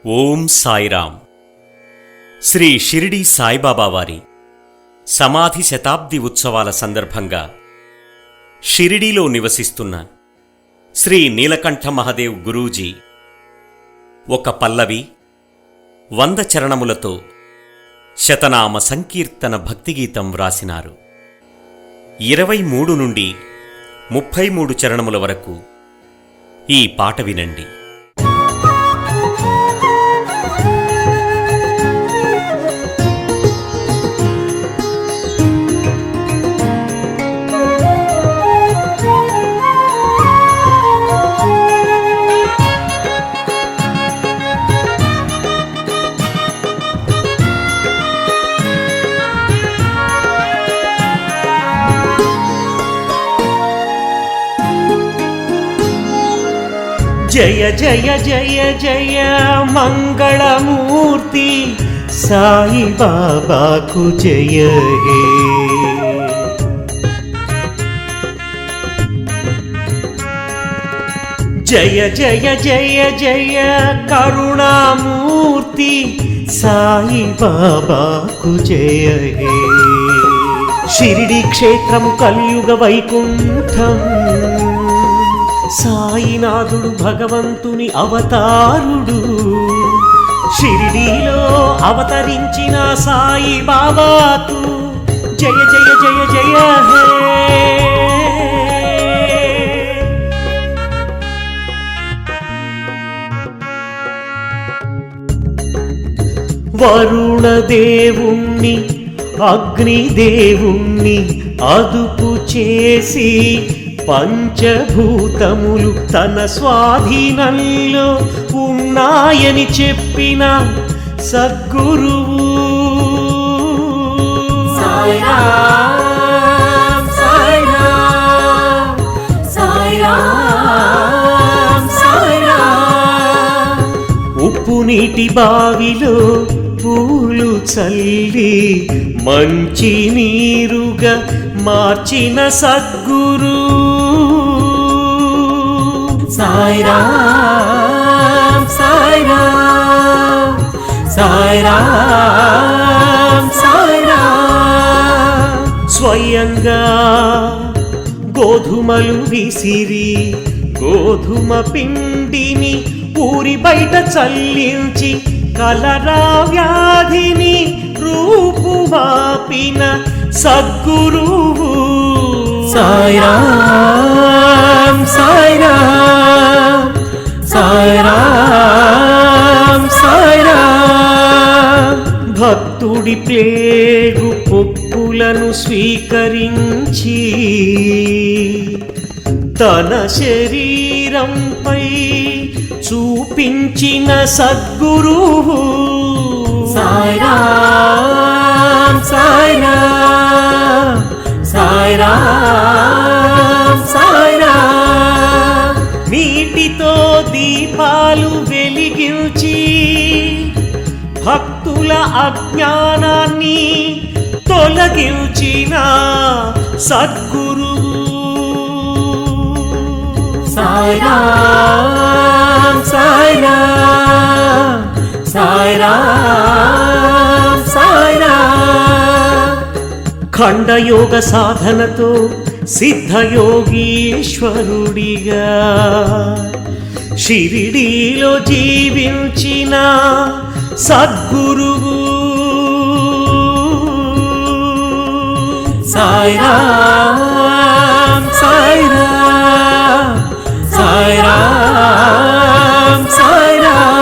ఓం సాయిరామ్. శ్రీ షిరిడీ సాయిబాబా వారి సమాధి శతాబ్ది ఉత్సవాల సందర్భంగా షిరిడీలో నివసిస్తున్న శ్రీ నీలకంఠ మహదేవ్ గురూజీ ఒక పల్లవి 100 చరణములతో శతనామ సంకీర్తన భక్తిగీతం వ్రాసినారు. 23 నుండి 33 చరణముల వరకు ఈ పాట వినండి. జయ జయ జయ జయ మంగళమూర్తి సాయి బాబాకు జయ హే. జయ జయ జయ జయ కరుణామూర్తి సాయి బాబాకు జయ హే. షిరిడి క్షేత్రం కలియుగ వైకుంఠం, సాయినాథుడు భగవంతుని అవతారుడు. షిరిడీలో అవతరించిన సాయి బాబాకు జయ జయ జయ జయ హే. వరుణదేవుణ్ణి అగ్నిదేవుణ్ణి అదుపు చేసి పంచభూతములు తన స్వాధీనంలో ఉన్నాయని చెప్పిన సద్గురువు. సాయిరామ్ సాయిరామ్ సాయిరామ్ సాయిరామ్. ఉప్పు నీటి బావిలో పూలు చల్లి మంచి నీరుగా మార్చిన సద్గురు. సాయిరామ్ సాయిరామ్ సాయిరామ్ సాయిరామ్. స్వయంగా గోధుమలు విసిరి గోధుమ పిండిని ఊరి బయట చల్లించి కలరా వ్యాధిని రూపుమాపిన సద్గురువు. సాయిరామ్ సాయిరామ్ సాయిరామ్ సాయిరామ్. భక్తుడి ప్లేగు పొక్కులను స్వీకరించి తన శరీరంపై చూపించిన సద్గురువు. సాయిరామ్ సాయిరామ్ సాయిరామ్ సాయిరామ్. నీటితో దీపాలు వెలిగించి భక్తుల అజ్ఞానాన్ని తొలగించిన సద్గురువు. సాయిరామ్ సాయిరామ్ సాయిరామ్ సాయిరామ్. ఖండయోగ సాధనతో సిద్ధయోగీశ్వరుడిగా షిరిడీలో జీవించిన సద్గురువు. సాయిరామ్ సాయిరామ్ సాయిరామ్ సాయిరామ్.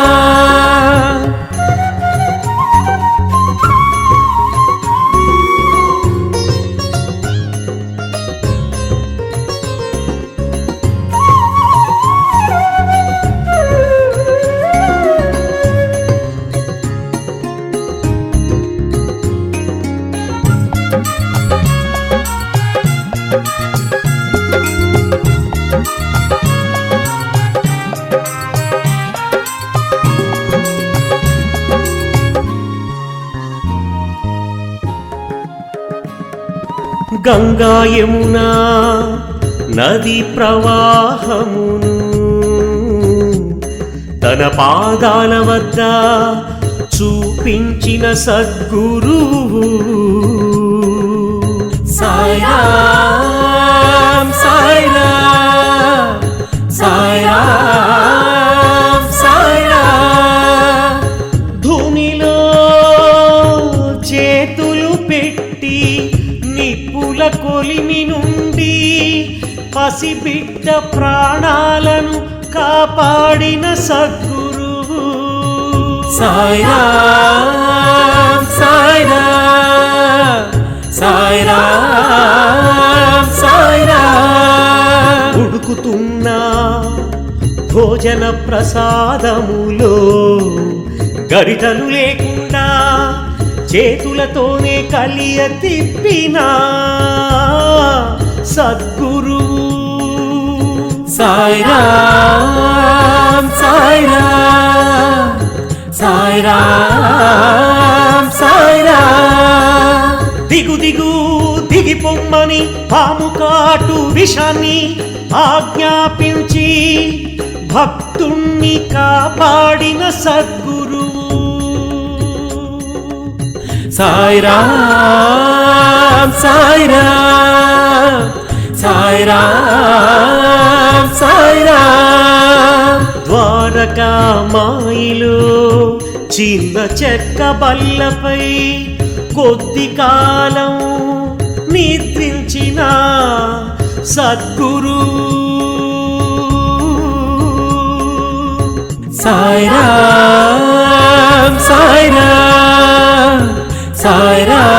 గంగా యమునా నది ప్రవాహమును తన పాదాల వద్ద చూపించిన సద్గురువు సాయిరాం సాయిరాం సాయిరాం సాయిరాం. ధూనిలో చేతులు పెట్టి నిప్పుల కొలిమి నుండి పసిబిడ్డ ప్రాణాలను కాపాడిన సద్గురువు సాయిరాం సాయిరాం సాయిరాం సాయిరాం. ఉడుకుతున్న భోజన ప్రసాదములో గరిటలు లేకుండా చేతులతోనే కలియ తిప్పిన సద్గురువు సాయిరాం సాయిరాం సాయిరాం సాయిరాం. దిగు దిగు దిగి పొమ్మని పాము కాటు విషాన్ని ఆజ్ఞాపించి భక్తుణ్ణి కాపాడిన సద్గురువు సాయిరాం సాయిరాం సాయిరాం సాయిరాం. ద్వారకా మాయిలో చిన్న చెక్క బల్లపై కొద్ది కాలం నిద్రించిన సద్గురువు సాయిరాం సాయిరాం సాయిరాం